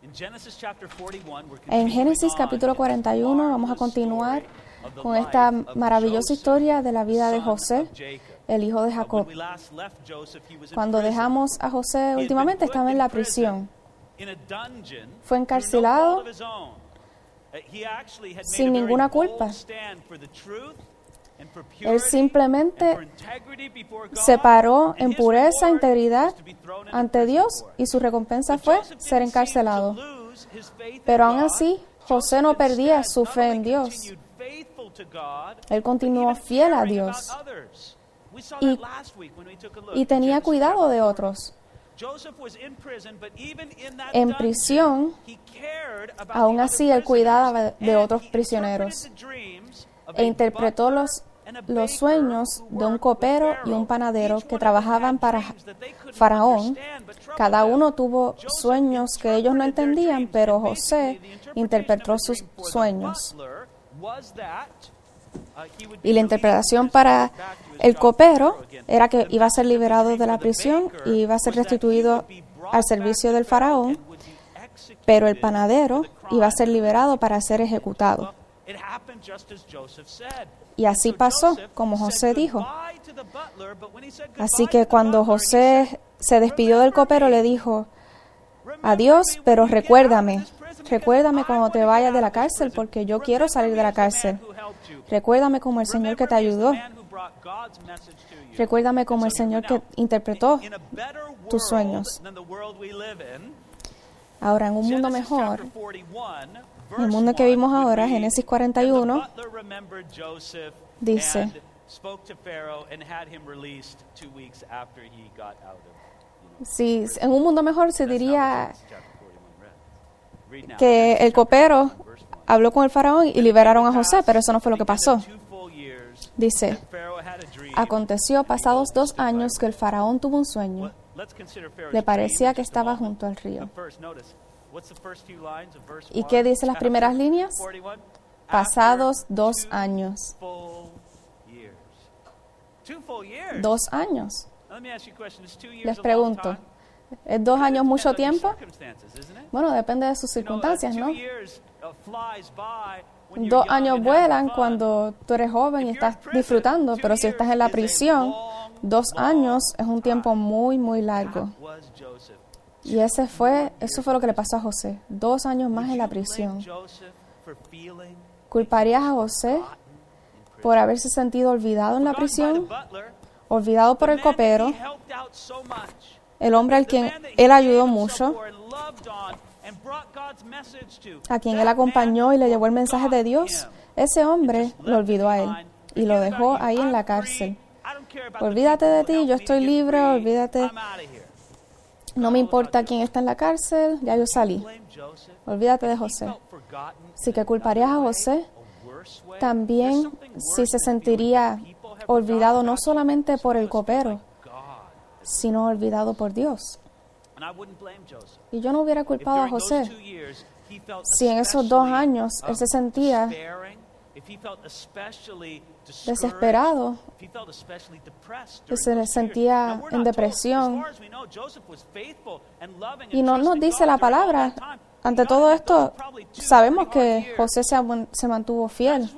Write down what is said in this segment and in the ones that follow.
En Génesis capítulo 41 vamos a continuar con esta maravillosa historia de la vida de José, el hijo de Jacob. Cuando dejamos a José últimamente estaba en la prisión. Fue encarcelado sin ninguna culpa. Él simplemente se paró en pureza, integridad ante Dios y su recompensa fue ser encarcelado. Pero aún así, José no perdía su fe en Dios. Él continuó fiel a Dios y tenía cuidado de otros. En prisión, aún así, él cuidaba de otros prisioneros e interpretó los sueños de un copero y un panadero que trabajaban para Faraón. Cada uno tuvo sueños que ellos no entendían, pero José interpretó sus sueños. Y la interpretación para el copero era que iba a ser liberado de la prisión y iba a ser restituido al servicio del Faraón, pero el panadero iba a ser liberado para ser ejecutado. Y así pasó, como José dijo. Así que cuando José se despidió del copero, le dijo, adiós, pero recuérdame cuando te vayas de la cárcel, porque yo quiero salir de la cárcel. Recuérdame como el Señor que te ayudó. Recuérdame como el Señor que interpretó tus sueños. Ahora, en un mundo mejor, el mundo que vimos ahora, Génesis 41, dice, si en un mundo mejor se diría que el copero habló con el faraón y liberaron a José, pero eso no fue lo que pasó. Dice, aconteció pasados 2 años que el faraón tuvo un sueño. Le parecía que estaba junto al río. ¿Y qué dice las primeras líneas? Pasados 2 años. 2 años. Les pregunto, ¿es 2 años mucho tiempo? Bueno, depende de sus circunstancias, ¿no? 2 años vuelan cuando tú eres joven y estás disfrutando, pero si estás en la prisión, 2 años es un tiempo muy, muy largo. Y eso fue lo que le pasó a José. 2 años más en la prisión. ¿Culparías a José por haberse sentido olvidado en la prisión? Olvidado por el copero, el hombre al quien él ayudó mucho, a quien él acompañó y le llevó el mensaje de Dios. Ese hombre lo olvidó a él y lo dejó ahí en la cárcel. Olvídate de ti, yo estoy libre, olvídate. No me importa quién está en la cárcel, ya yo salí. Olvídate de José. Si que culparías a José, también si se sentiría olvidado no solamente por el copero, sino olvidado por Dios. Y yo no hubiera culpado a José si en esos 2 años él se sentía desesperado, que se sentía en depresión. Y no nos dice la palabra. Ante todo esto, sabemos que José se mantuvo fiel.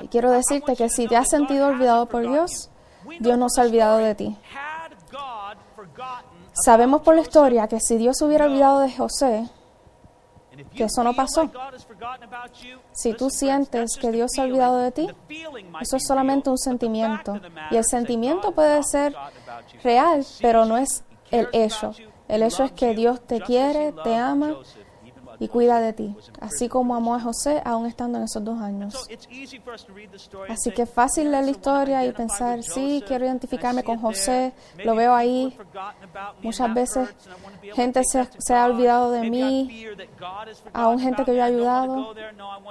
Y quiero decirte que si te has sentido olvidado por Dios, Dios no se ha olvidado de ti. Sabemos por la historia que si Dios se hubiera olvidado de José, que eso no pasó. Si tú sientes que Dios se ha olvidado de ti, eso es solamente un sentimiento. Y el sentimiento puede ser real, pero no es el hecho. El hecho es que Dios te quiere, te ama y cuida de ti, así como amó a José aún estando en esos 2 años. Así que es fácil leer la historia y pensar, sí, quiero identificarme con José, lo veo ahí. Muchas veces gente se ha olvidado de mí, aún gente que yo he ayudado.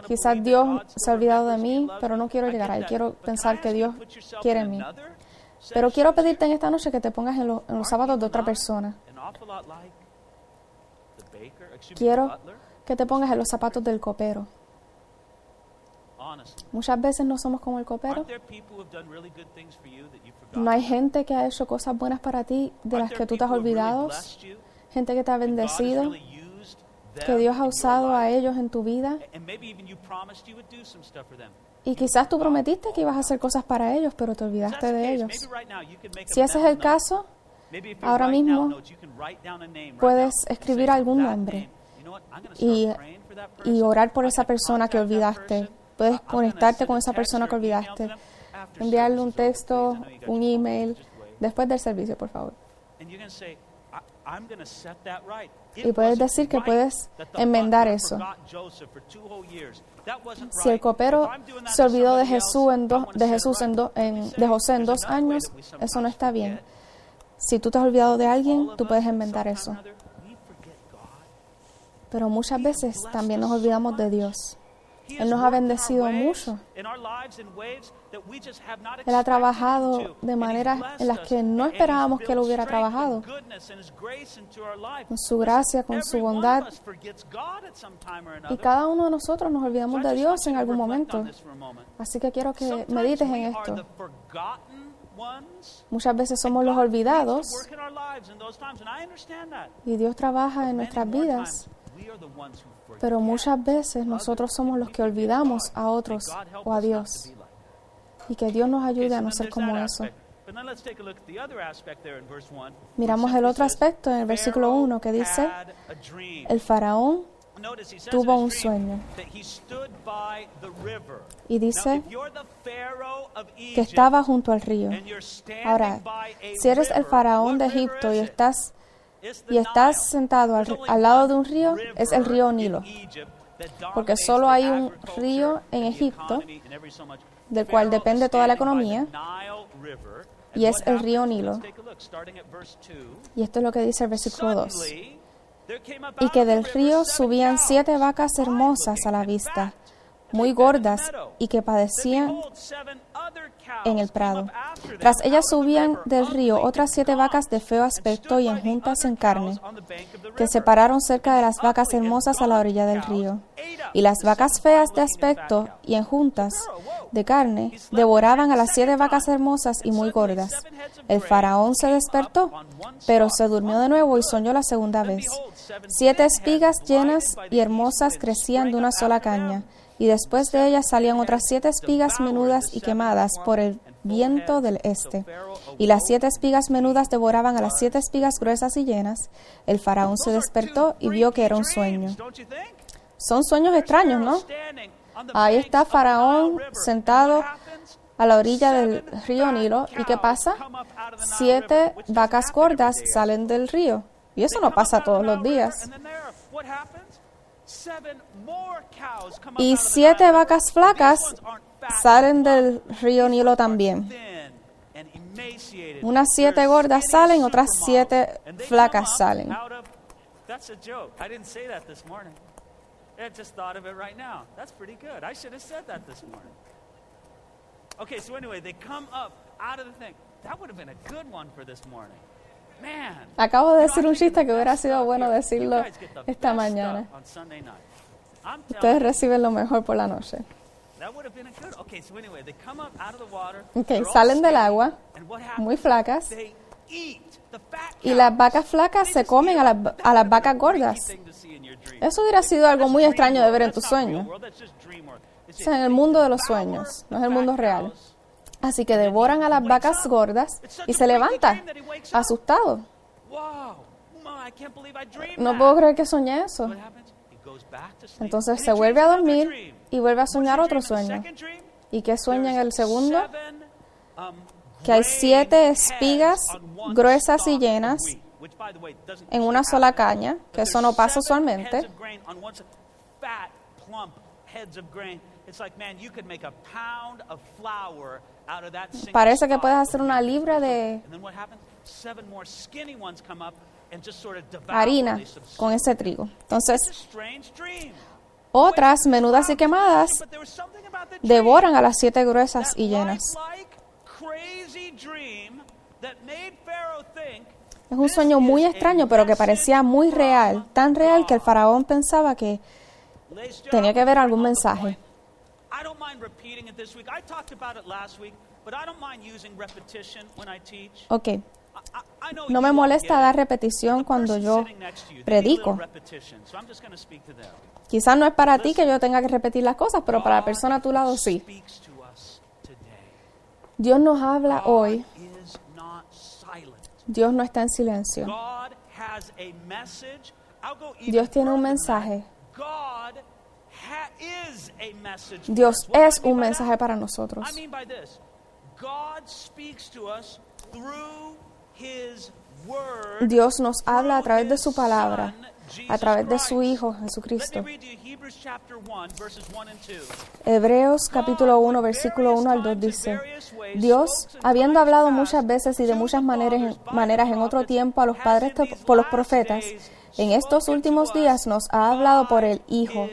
Quizás Dios se ha olvidado de mí, pero no quiero llegar ahí, quiero pensar que Dios quiere en mí. Pero quiero pedirte en esta noche que te pongas en los zapatos de otra persona. Quiero que te pongas en los zapatos del copero. Muchas veces no somos como el copero. ¿No hay gente que ha hecho cosas buenas para ti de las que tú te has olvidado? gente que te ha bendecido, que Dios ha usado a ellos en tu vida. Y quizás tú prometiste que ibas a hacer cosas para ellos, pero te olvidaste de ellos. Si ese es el caso, ahora mismo puedes escribir algún nombre y orar por esa persona que olvidaste. Puedes conectarte con esa persona que olvidaste. Enviarle un texto, un email, después del servicio, por favor. Y puedes decir que puedes enmendar eso. Si el copero se olvidó de José en 2 años, eso no está bien. Si tú te has olvidado de alguien, tú puedes enmendar eso. Pero muchas veces también nos olvidamos de Dios. Él nos ha bendecido mucho. Él ha trabajado de maneras en las que no esperábamos que Él hubiera trabajado. Con su gracia, con su bondad. Y cada uno de nosotros nos olvidamos de Dios en algún momento. Así que quiero que medites en esto. Muchas veces somos los olvidados y Dios trabaja en nuestras vidas. Pero muchas veces nosotros somos los que olvidamos a otros o a Dios. Y que Dios nos ayude a no ser como eso. Miramos el otro aspecto en el versículo 1 que dice, el faraón tuvo un sueño. Y dice que estaba junto al río. Ahora, si eres el faraón de Egipto y estás sentado al lado de un río, es el río Nilo. Porque solo hay un río en Egipto, del cual depende toda la economía, y es el río Nilo. Y esto es lo que dice el versículo 2. Y que del río subían 7 vacas hermosas a la vista, muy gordas, y que padecían en el prado. Tras ellas subían del río otras 7 vacas de feo aspecto y enjuntas en carne, que se pararon cerca de las vacas hermosas a la orilla del río. Y las vacas feas de aspecto y enjuntas de carne devoraban a las 7 vacas hermosas y muy gordas. El faraón se despertó, pero se durmió de nuevo y soñó la segunda vez. 7 espigas llenas y hermosas crecían de una sola caña, y después de ellas salían otras 7 espigas menudas y quemadas por el viento del este. Y las 7 espigas menudas devoraban a las 7 espigas gruesas y llenas. El faraón se despertó y vio que era un sueño. Son sueños extraños, ¿no? Ahí está Faraón sentado a la orilla del río Nilo. ¿Y qué pasa? 7 vacas gordas salen del río. Y eso no pasa todos los días. Y 7 vacas flacas salen del río Nilo también. Unas 7 gordas salen, otras 7 flacas salen. I just thought of it right now. That's pretty good. I should have said that this morning. Okay, so anyway, they come up out of the thing. That would have been a good one for this morning. Man. Acabo de decir un chiste que hubiera sido bueno decirlo esta mañana. Ustedes reciben lo mejor por la noche. Okay, salen del agua, muy flacas, y las vacas flacas se comen a las vacas gordas. Eso hubiera sido algo muy extraño de ver en tu sueño. Es en el mundo de los sueños, no es el mundo real. Así que devoran a las vacas gordas y se levanta, asustado. No puedo creer que soñé eso. Entonces se vuelve a dormir y vuelve a soñar otro sueño. ¿Y qué sueña en el segundo? Que hay 7 espigas gruesas y llenas en una sola caña, que eso no pasa usualmente. Parece que puedes hacer una libra de harina con ese trigo. Entonces, otras menudas y quemadas devoran a las 7 gruesas y llenas. Es un sueño muy extraño, pero que parecía muy real, tan real que el faraón pensaba que tenía que ver algún mensaje. Ok, No me molesta dar repetición cuando yo predico. Quizás no es para ti que yo tenga que repetir las cosas, pero para la persona a tu lado sí. Dios nos habla hoy. Dios no está en silencio. Dios tiene un mensaje. Dios es un mensaje para nosotros. Dios nos habla a través de su palabra, a través de su Hijo Jesucristo. Hebreos capítulo 1, versículo 1 al 2 dice: Dios, habiendo hablado muchas veces y de muchas maneras en otro tiempo a los padres por los profetas, en estos últimos días nos ha hablado por el Hijo,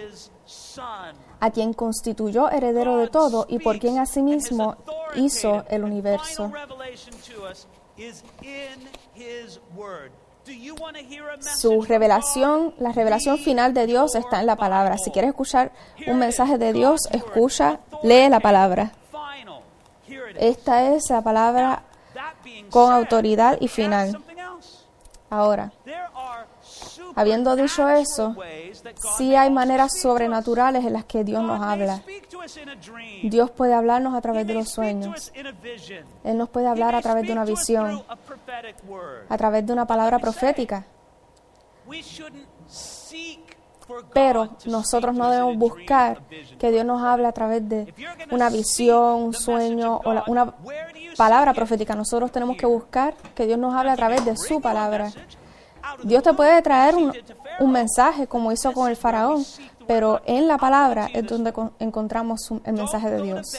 a quien constituyó heredero de todo y por quien asimismo hizo el universo. Su revelación, la revelación final de Dios está en la palabra. Si quieres escuchar un mensaje de Dios, lee la palabra. Esta es la palabra con autoridad y final. Ahora, habiendo dicho eso, sí hay maneras sobrenaturales en las que Dios nos habla. Dios puede hablarnos a través de los sueños. Él nos puede hablar a través de una visión, a través de una palabra profética. Pero nosotros no debemos buscar que Dios nos hable a través de una visión, un sueño o una palabra profética. Nosotros tenemos que buscar que Dios nos hable a través de su palabra. Dios te puede traer un mensaje como hizo con el faraón, pero en la palabra es donde encontramos el mensaje de Dios.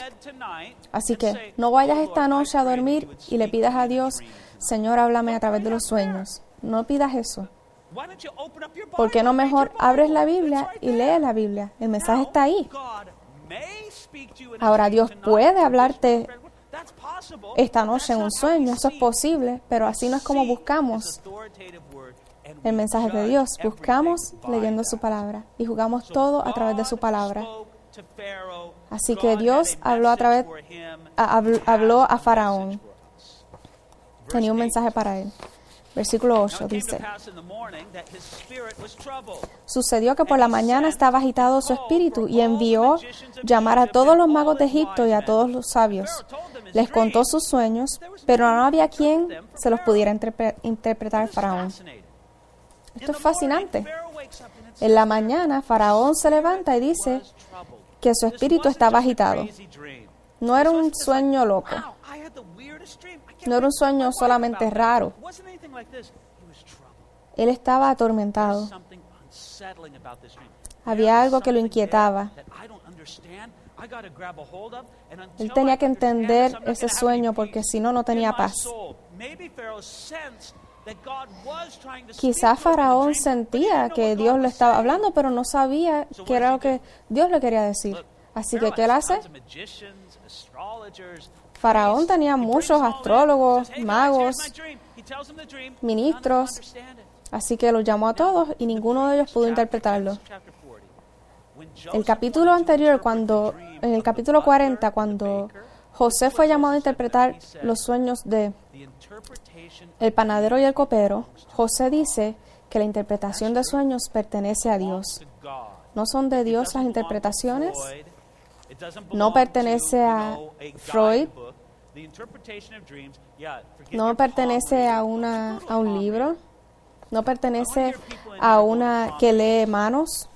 Así que no vayas esta noche a dormir y le pidas a Dios: Señor, háblame a través de los sueños. No pidas eso. ¿Por qué no mejor abres la Biblia y lees la Biblia? El mensaje está ahí. Ahora, Dios puede hablarte esta noche en un sueño, eso es posible, pero así no es como buscamos el mensaje de Dios. Buscamos leyendo su palabra y jugamos todo a través de su palabra. Así que Dios habló a Faraón. Tenía un mensaje para él. Versículo 8 dice: Sucedió que por la mañana estaba agitado su espíritu y envió llamar a todos los magos de Egipto y a todos los sabios. Les contó sus sueños, pero no había quien se los pudiera interpretar al faraón. Esto es fascinante. En la mañana, Faraón se levanta y dice que su espíritu estaba agitado. No era un sueño loco. No era un sueño solamente raro. Él estaba atormentado. Había algo que lo inquietaba. Él tenía que entender ese sueño porque si no, no tenía paz. Quizás Faraón sentía que Dios le estaba hablando, pero no sabía qué era lo que Dios le quería decir. Así que, ¿qué él hace? Faraón tenía muchos astrólogos, magos, ministros, así que los llamó a todos y ninguno de ellos pudo interpretarlo. El capítulo anterior, en el capítulo 40, cuando José fue llamado a interpretar los sueños de el panadero y el copero, José dice que la interpretación de sueños pertenece a Dios. ¿No son de Dios las interpretaciones? No pertenece a Freud. No pertenece a un libro. No pertenece a una que lee manos.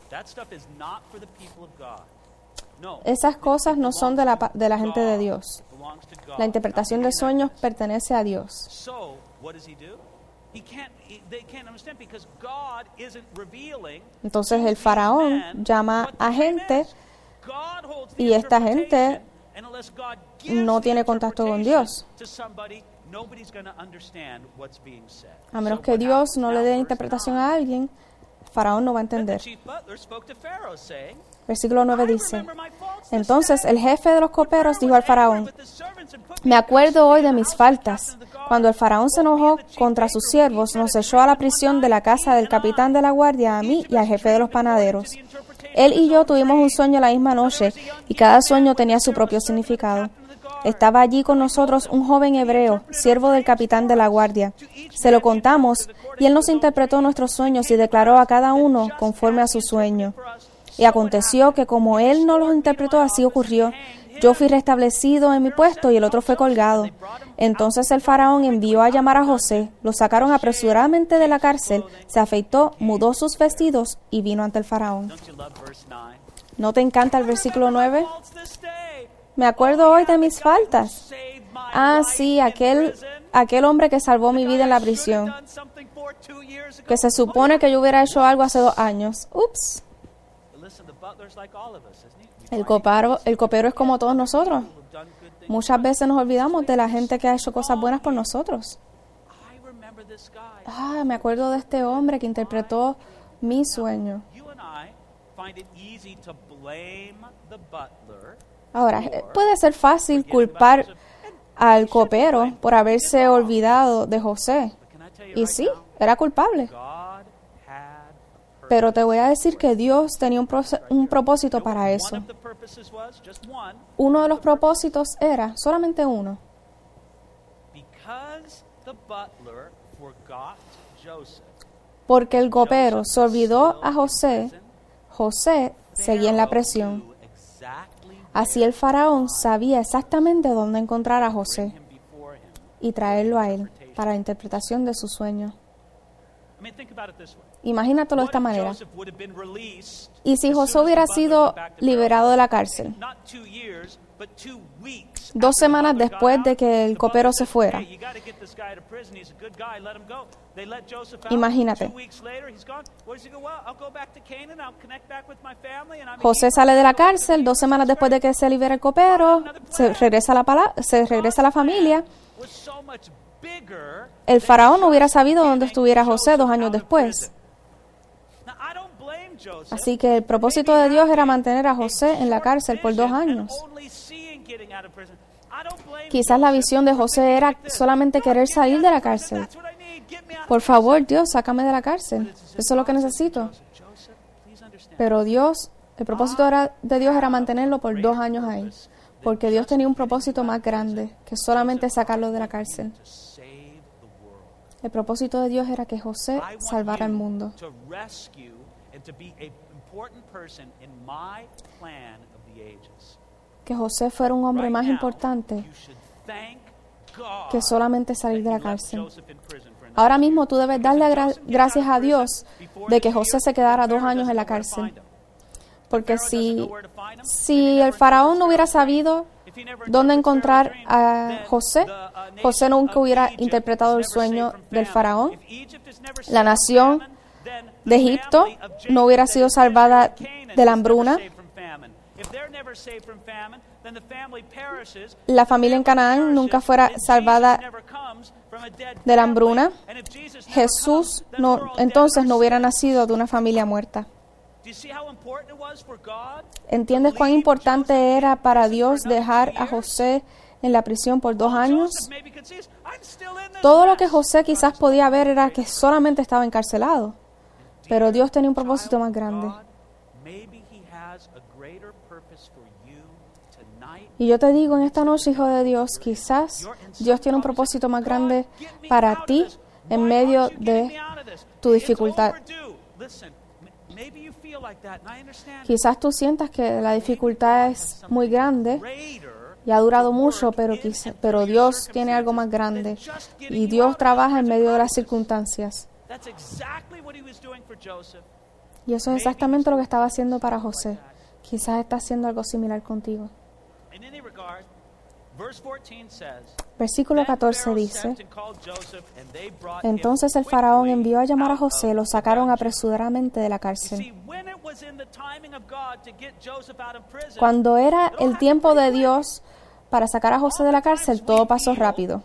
Esas cosas no son de la gente de Dios. La interpretación de sueños pertenece a Dios. Entonces el faraón llama a gente y esta gente no tiene contacto con Dios. A menos que Dios no le dé interpretación a alguien, Faraón no va a entender. Versículo 9 dice: Entonces el jefe de los coperos dijo al faraón: Me acuerdo hoy de mis faltas. Cuando el faraón se enojó contra sus siervos, nos echó a la prisión de la casa del capitán de la guardia, a mí y al jefe de los panaderos. Él y yo tuvimos un sueño la misma noche, y cada sueño tenía su propio significado. Estaba allí con nosotros un joven hebreo, siervo del capitán de la guardia. Se lo contamos y él nos interpretó nuestros sueños y declaró a cada uno conforme a su sueño. Y aconteció que como él nos los interpretó, así ocurrió. Yo fui restablecido en mi puesto y el otro fue colgado. Entonces el faraón envió a llamar a José, lo sacaron apresuradamente de la cárcel, se afeitó, mudó sus vestidos y vino ante el faraón. ¿No te encanta el versículo 9? Me acuerdo hoy de mis faltas. Ah, sí, aquel hombre que salvó mi vida en la prisión, que se supone que yo hubiera hecho algo hace 2 años. Ups. El copero es como todos nosotros. Muchas veces nos olvidamos de la gente que ha hecho cosas buenas por nosotros. Ah, me acuerdo de este hombre que interpretó mi sueño. Ahora, puede ser fácil culpar al copero por haberse olvidado de José. Y sí, era culpable. Pero te voy a decir que Dios tenía un propósito para eso. Uno de los propósitos era, solamente uno. Porque el copero se olvidó a José, José seguía en la prisión. Así el faraón sabía exactamente dónde encontrar a José y traerlo a él para la interpretación de su sueño. Imagínatelo de esta manera. ¿Y si José hubiera sido liberado de la cárcel 2 semanas después de que el copero se fuera? Imagínate. José sale de la cárcel 2 semanas después de que se libera el copero, se regresa a la familia. El faraón no hubiera sabido dónde estuviera José 2 años después. Así que el propósito de Dios era mantener a José en la cárcel por 2 años. Quizás la visión de José era solamente querer salir de la cárcel. Por favor, Dios, sácame de la cárcel. Eso es lo que necesito. Pero Dios, el propósito de Dios era mantenerlo por 2 años ahí. Porque Dios tenía un propósito más grande que solamente sacarlo de la cárcel. El propósito de Dios era que José salvara el mundo. Que José fuera un hombre más importante que solamente salir de la cárcel. Ahora mismo tú debes darle gracias a Dios de que José se quedara 2 años en la cárcel. Porque si el faraón no hubiera sabido dónde encontrar a José, José nunca hubiera interpretado el sueño del faraón. La nación de Egipto no hubiera sido salvada de la hambruna. La familia en Canaán nunca fuera salvada de la hambruna. Jesús entonces no hubiera nacido de una familia muerta. ¿Entiendes cuán importante era para Dios dejar a José en la prisión por 2 años? Todo lo que José quizás podía ver era que solamente estaba encarcelado. Pero Dios tenía un propósito más grande. Y yo te digo en esta noche, hijo de Dios, quizás Dios tiene un propósito más grande para ti en medio de tu dificultad. Quizás tú sientas que la dificultad es muy grande y ha durado mucho, pero Dios tiene algo más grande. Y Dios trabaja en medio de las circunstancias. Y eso es exactamente lo que estaba haciendo para José. Quizás está haciendo algo similar contigo. Versículo 14 dice: Entonces el faraón envió a llamar a José, lo sacaron apresuradamente de la cárcel. Cuando era el tiempo de Dios para sacar a José de la cárcel, todo pasó rápido.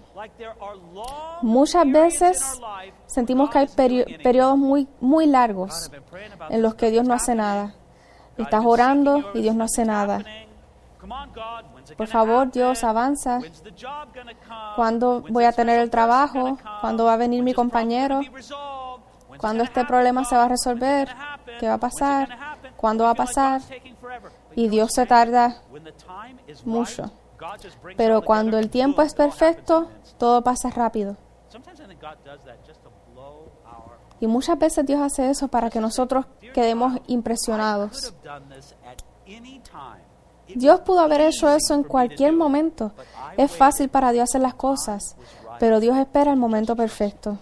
Muchas veces sentimos que hay periodos muy largos en los que Dios no hace nada. Estás orando y Dios no hace nada. Por favor, Dios, avanza. ¿Cuándo voy a tener el trabajo? ¿Cuándo va a venir mi compañero? ¿Cuándo este problema se va a resolver? ¿Qué va a pasar? ¿Cuándo va a pasar? Y Dios se tarda mucho. Pero cuando el tiempo es perfecto, todo pasa rápido. Y muchas veces Dios hace eso para que nosotros quedemos impresionados. Dios pudo haber hecho eso en cualquier momento. Es fácil para Dios hacer las cosas, pero Dios espera el momento perfecto.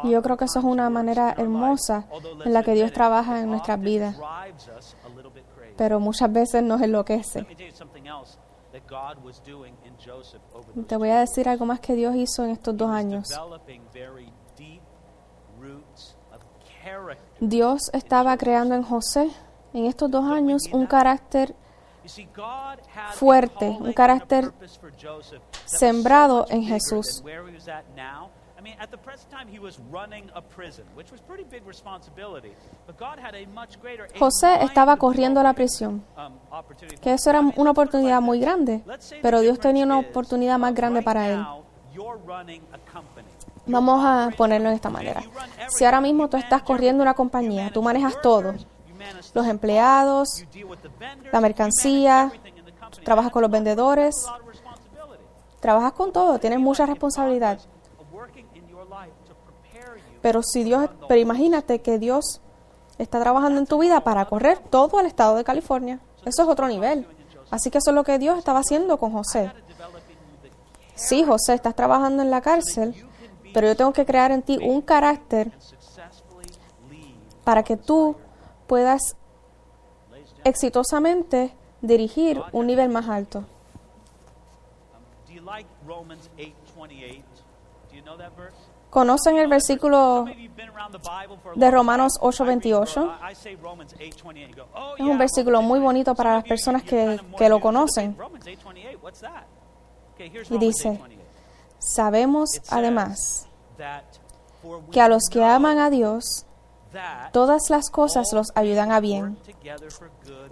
Y yo creo que eso es una manera hermosa en la que Dios trabaja en nuestras vidas, pero muchas veces nos enloquece. Te voy a decir algo más que Dios hizo en estos 2 años. Dios estaba creando en José, en estos 2 años, un carácter fuerte, un carácter sembrado en Jesús. José estaba corriendo la prisión, que eso era una oportunidad muy grande, pero Dios tenía una oportunidad más grande para él. Vamos a ponerlo de esta manera. Si ahora mismo tú estás corriendo una compañía, tú manejas todo, los empleados, la mercancía, trabajas con los vendedores, trabajas con todo, tienes mucha responsabilidad. Pero imagínate que Dios está trabajando en tu vida para correr todo el estado de California. Eso es otro nivel. Así que eso es lo que Dios estaba haciendo con José. Sí, José, estás trabajando en la cárcel, pero yo tengo que crear en ti un carácter para que tú puedas exitosamente dirigir un nivel más alto. ¿Conocen el versículo de Romanos 8:28? Es un versículo muy bonito para las personas que lo conocen. Y dice, sabemos además que a los que aman a Dios, todas las cosas los ayudan a bien.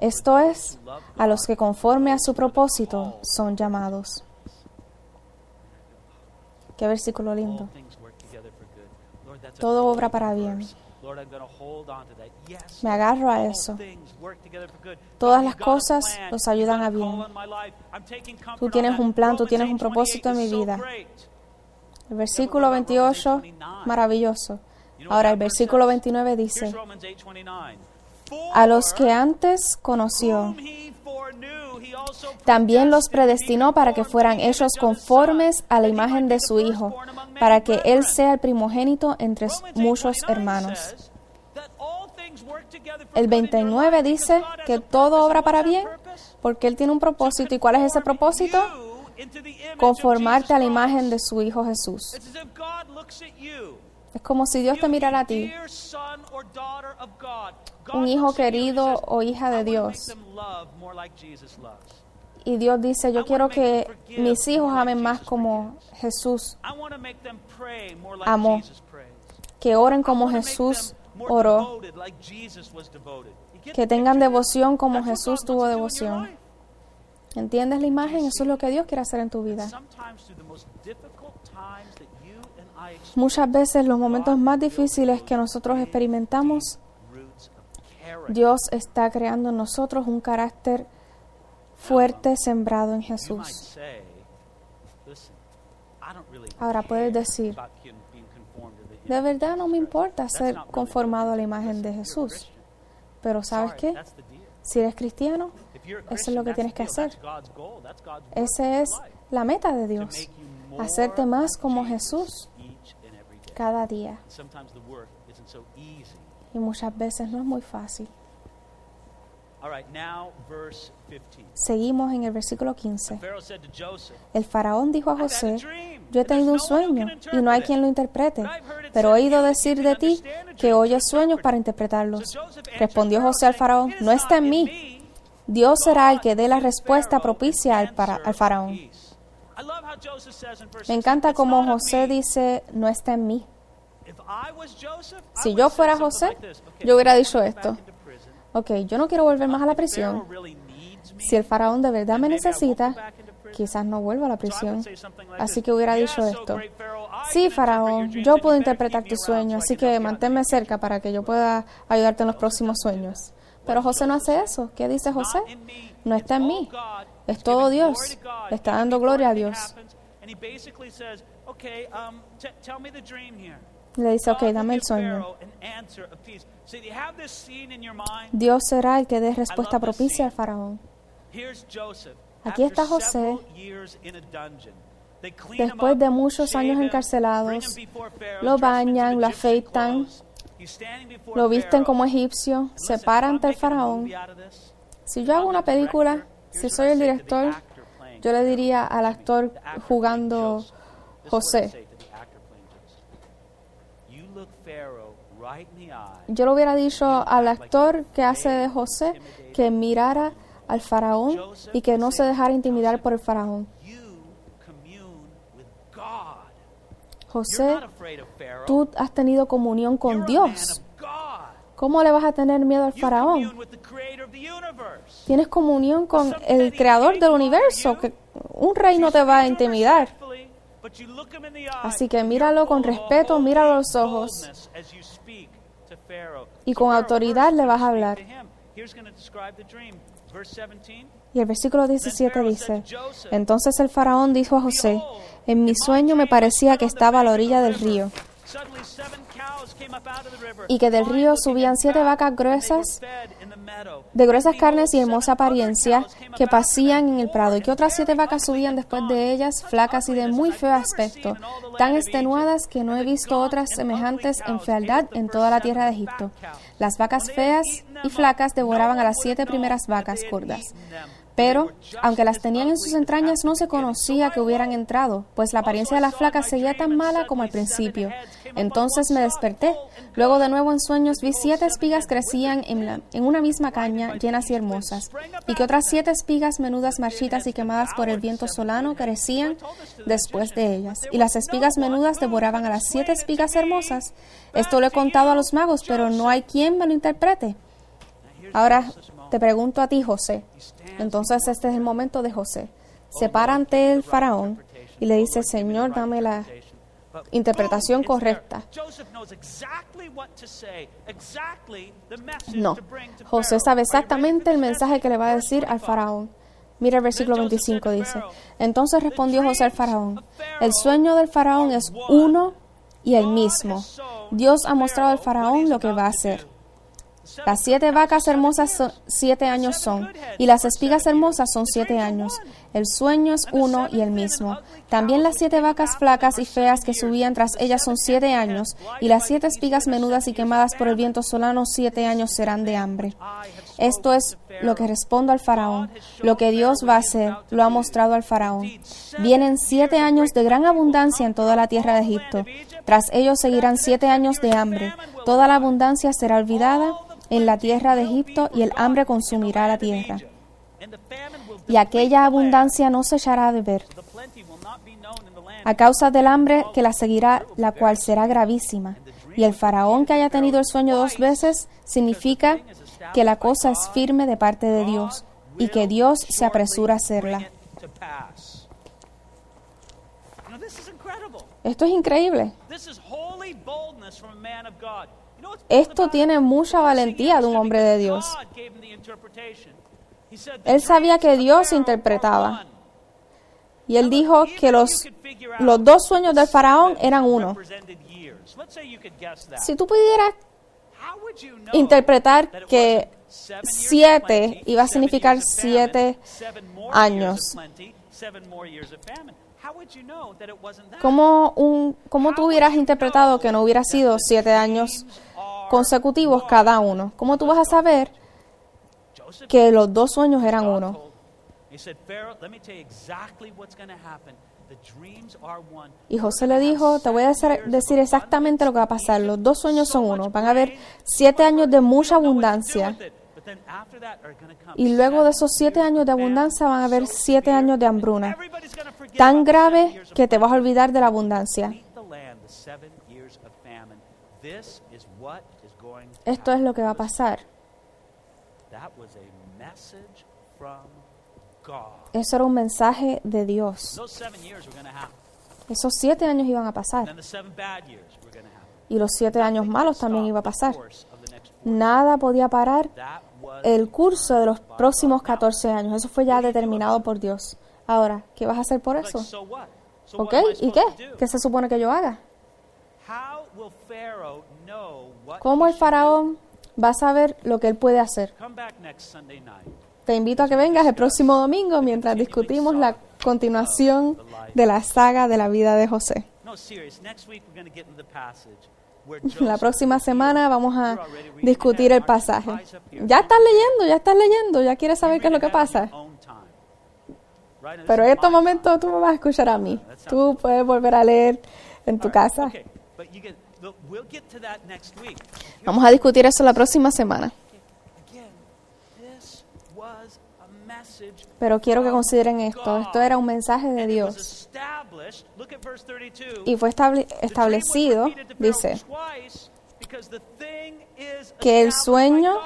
Esto es, a los que conforme a su propósito son llamados. Qué versículo lindo. Todo obra para bien. Me agarro a eso. Todas las cosas los ayudan a bien. Tú tienes un plan, tú tienes un propósito en mi vida. El versículo 28, maravilloso. Ahora el versículo 29 dice, a los que antes conoció, también los predestinó para que fueran hechos conformes a la imagen de su Hijo, para que Él sea el primogénito entre muchos hermanos. El 29 dice que todo obra para bien, porque Él tiene un propósito. ¿Y cuál es ese propósito? Conformarte a la imagen de su Hijo Jesús. Es como si Dios te mirara a ti, un hijo querido o hija de Dios. Y Dios dice, yo quiero que mis hijos amen más como Jesús amó, que oren como Jesús oró, que tengan devoción como Jesús tuvo devoción. ¿Entiendes la imagen? Eso es lo que Dios quiere hacer en tu vida. Muchas veces los momentos más difíciles que nosotros experimentamos, Dios está creando en nosotros un carácter fuerte sembrado en Jesús. Ahora puedes decir, de verdad no me importa ser conformado a la imagen de Jesús. Pero ¿sabes qué? Si eres cristiano, eso es lo que tienes que hacer. Esa es la meta de Dios, hacerte más como Jesús cada día. Y muchas veces no es muy fácil. Seguimos en el versículo 15. El faraón dijo a José, yo he tenido un sueño y no hay quien lo interprete, pero he oído decir de ti que oyes sueños para interpretarlos. Respondió José al faraón, no está en mí. Dios será el que dé la respuesta propicia al faraón. Me encanta cómo José dice, no está en mí. Si yo fuera José, yo hubiera dicho esto. Ok, yo no quiero volver más a la prisión. Si el faraón de verdad me necesita, quizás no vuelva a la prisión. Así que hubiera dicho esto. Sí, faraón, yo puedo interpretar tu sueño, así que manténme cerca para que yo pueda ayudarte en los próximos sueños. Pero José no hace eso. ¿Qué dice José? No está en mí. Es todo Dios. Le está dando gloria a Dios. Le dice, ok, dame el sueño. Dios será el que dé respuesta propicia al faraón. Aquí está José, después de muchos años encarcelados. Lo bañan, lo afeitan, lo visten como egipcio, se para ante el faraón. Si yo hago una película, si soy el director, yo le diría al actor jugando José, yo le hubiera dicho al actor que hace de José que mirara al faraón y que no se dejara intimidar por el faraón. José, tú has tenido comunión con Dios. ¿Cómo le vas a tener miedo al faraón? Tienes comunión con el creador del universo, que un rey no te va a intimidar. Así que míralo con respeto, míralo a los ojos y con autoridad le vas a hablar. Y el versículo 17 dice, entonces el faraón dijo a José, en mi sueño me parecía que estaba a la orilla del río y que del río subían 7 vacas gruesas, de gruesas carnes y hermosa apariencia, que pacían en el prado, y que otras 7 vacas subían después de ellas, flacas y de muy feo aspecto, tan extenuadas que no he visto otras semejantes en fealdad en toda la tierra de Egipto. Las vacas feas y flacas devoraban a las 7 primeras vacas gordas. Pero, aunque las tenían en sus entrañas, no se conocía que hubieran entrado, pues la apariencia de las flacas seguía tan mala como al principio. Entonces me desperté. Luego de nuevo en sueños vi 7 espigas crecían en una misma caña, llenas y hermosas, y que otras 7 espigas menudas, marchitas y quemadas por el viento solano crecían después de ellas. Y las espigas menudas devoraban a las 7 espigas hermosas. Esto lo he contado a los magos, pero no hay quien me lo interprete. Ahora te pregunto a ti, José. Entonces este es el momento de José. Se para ante el faraón y le dice, Señor, dame la interpretación correcta. No, José sabe exactamente el mensaje que le va a decir al faraón. Mira el versículo 25, dice, entonces respondió José al faraón, el sueño del faraón es uno y el mismo. Dios ha mostrado al faraón lo que va a hacer. Las 7 vacas hermosas 7 años son, y las espigas hermosas son 7 años. El sueño es uno y el mismo. También las 7 vacas flacas y feas que subían tras ellas son 7 años, y las 7 espigas menudas y quemadas por el viento solano 7 años serán de hambre. Esto es lo que respondo al faraón. Lo que Dios va a hacer, lo ha mostrado al faraón. Vienen 7 años de gran abundancia en toda la tierra de Egipto. Tras ellos seguirán 7 años de hambre. Toda la abundancia será olvidada en la tierra de Egipto, y el hambre consumirá la tierra. Y aquella abundancia no se echará de ver, a causa del hambre que la seguirá, la cual será gravísima. Y el faraón que haya tenido el sueño 2 veces, significa que la cosa es firme de parte de Dios, y que Dios se apresura a hacerla. Esto es increíble. Esto tiene mucha valentía de un hombre de Dios. Él sabía que Dios interpretaba. Y él dijo que los 2 sueños del faraón eran uno. Si tú pudieras interpretar que 7 iba a significar 7 años, ¿cómo tú hubieras interpretado que no hubiera sido 7 años consecutivos cada uno? ¿Cómo tú vas a saber que los 2 sueños eran uno? Y José le dijo, te voy a decir exactamente lo que va a pasar. Los 2 sueños son uno. Van a haber 7 años de mucha abundancia. Y luego de esos 7 años de abundancia van a haber 7 años de hambruna. Tan grave que te vas a olvidar de la abundancia. Esto es lo que va a pasar. Eso era un mensaje de Dios. Esos 7 años iban a pasar. Y los 7 años malos también iban a pasar. Nada podía parar That was el curso de los próximos 14 años. Eso fue ya determinado por Dios. Ahora, ¿qué vas a hacer por like, eso? so what? So ¿Ok? what am I ¿Y supposed qué? to do? ¿Qué se supone que yo haga? How will Pharaoh know what ¿Cómo he el should do? faraón va a saber lo que él puede hacer? Come back next Sunday night. Te invito a que vengas el próximo domingo mientras discutimos la continuación de la saga de la vida de José. No, serious. Next week we're going to get into the passage where La Joseph próxima was semana healed. vamos a You're already reading discutir ahead, el aren't you? pasaje. Eyes up here. Ya estás leyendo, ya quieres saber You qué es lo read que ahead on pasa. your own time. Right? And Pero this en is estos my momentos tú me vas a escuchar a mí. Tú puedes volver a leer en tu time. casa. Okay, but we'll get to that next week. Vamos a discutir eso la próxima semana. Again, this was a message Pero quiero que from consideren esto. Esto God. era un mensaje de And it was Dios. established. Look at verse 32. Y fue establecido, dice, que el sueño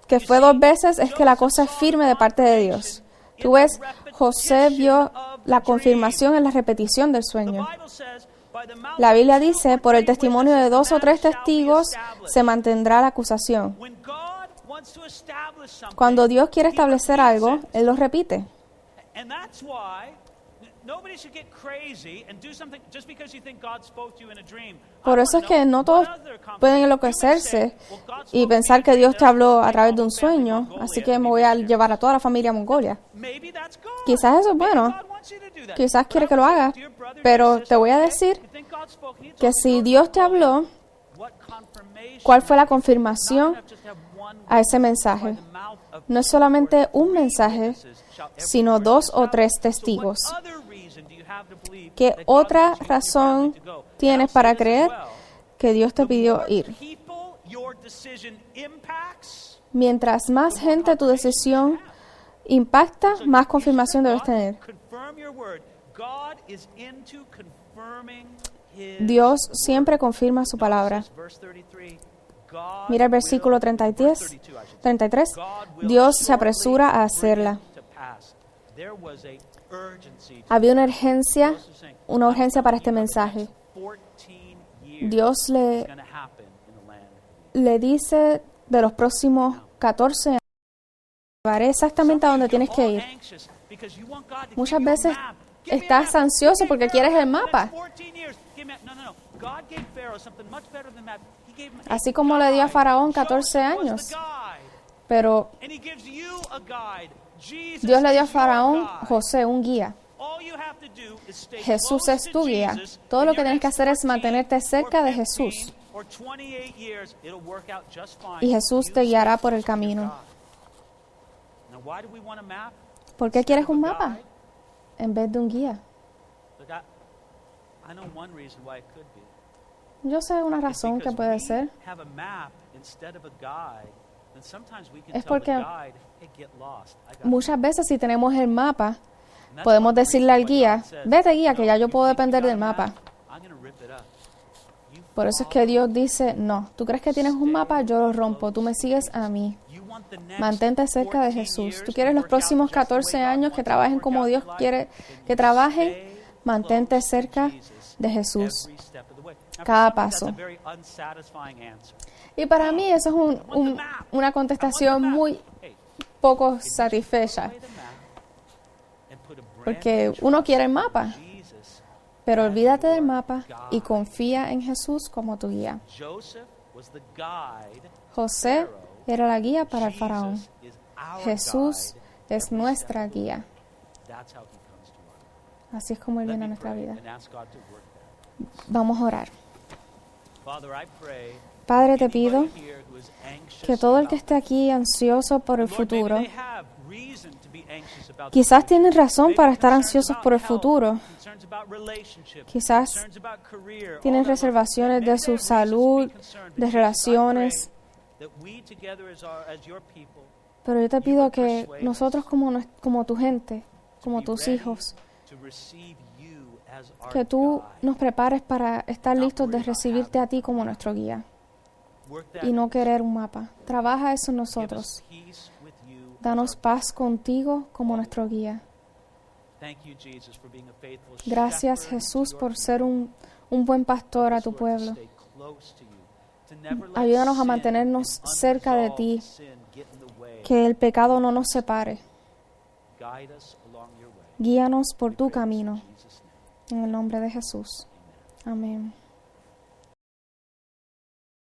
que fue 2 veces es que la cosa es firme de parte de Dios. Tú ves, José vio la confirmación en la repetición del sueño. La Biblia dice, por el testimonio de 2 o 3 testigos se mantendrá la acusación. Cuando Dios quiere establecer algo, Él lo repite. Por eso es que no todos pueden enloquecerse y pensar que Dios te habló a través de un sueño, así que me voy a llevar a toda la familia a Mongolia. Quizás eso es bueno, quizás quiere que lo hagas, pero te voy a decir que si Dios te habló, ¿cuál fue la confirmación a ese mensaje? No es solamente un mensaje, sino 2 o 3 testigos. ¿Qué otra razón tienes para creer que Dios te pidió ir? Mientras más gente tu decisión impacta, más confirmación debes tener. Dios siempre confirma su palabra. Mira el versículo 33. Dios se apresura a hacerla. Había una urgencia para este mensaje. Dios le dice de los próximos 14 años, llevaré exactamente a donde tienes que ir. Muchas veces estás ansioso porque quieres el mapa. Así como le dio a Faraón 14 años. Pero Dios le dio a Faraón, José, un guía. Jesús es tu guía. Todo lo que tienes que hacer es mantenerte cerca de Jesús. Y Jesús te guiará por el camino. ¿Por qué quieres un mapa en vez de un guía? Yo sé una razón que puede ser. Es porque muchas veces si tenemos el mapa, podemos decirle al guía, vete guía, que ya yo puedo depender del mapa. Por eso es que Dios dice, no, tú crees que tienes un mapa, yo lo rompo, tú me sigues a mí. Mantente cerca de Jesús. Tú quieres los próximos 14 años que trabajen como Dios quiere que trabajen, mantente cerca de Jesús. Cada paso. Y para mí eso es una contestación muy poco satisfecha. Porque uno quiere el mapa, pero olvídate del mapa y confía en Jesús como tu guía. José era la guía para el faraón. Jesús es nuestra guía. Así es como Él viene a nuestra vida. Vamos a orar. Padre, te pido que todo el que esté aquí ansioso por el futuro, quizás tienen razón para estar ansiosos por el futuro. Quizás tienen reservaciones de su salud, de relaciones. Pero yo te pido que nosotros como tu gente, como tus hijos, que tú nos prepares para estar listos de recibirte a ti como nuestro guía y no querer un mapa. Trabaja eso en nosotros. Danos paz contigo como nuestro guía. Gracias, Jesús, por ser un buen pastor a tu pueblo. Ayúdanos a mantenernos cerca de ti, que el pecado no nos separe. Guíanos por tu camino. En el nombre de Jesús. Amén.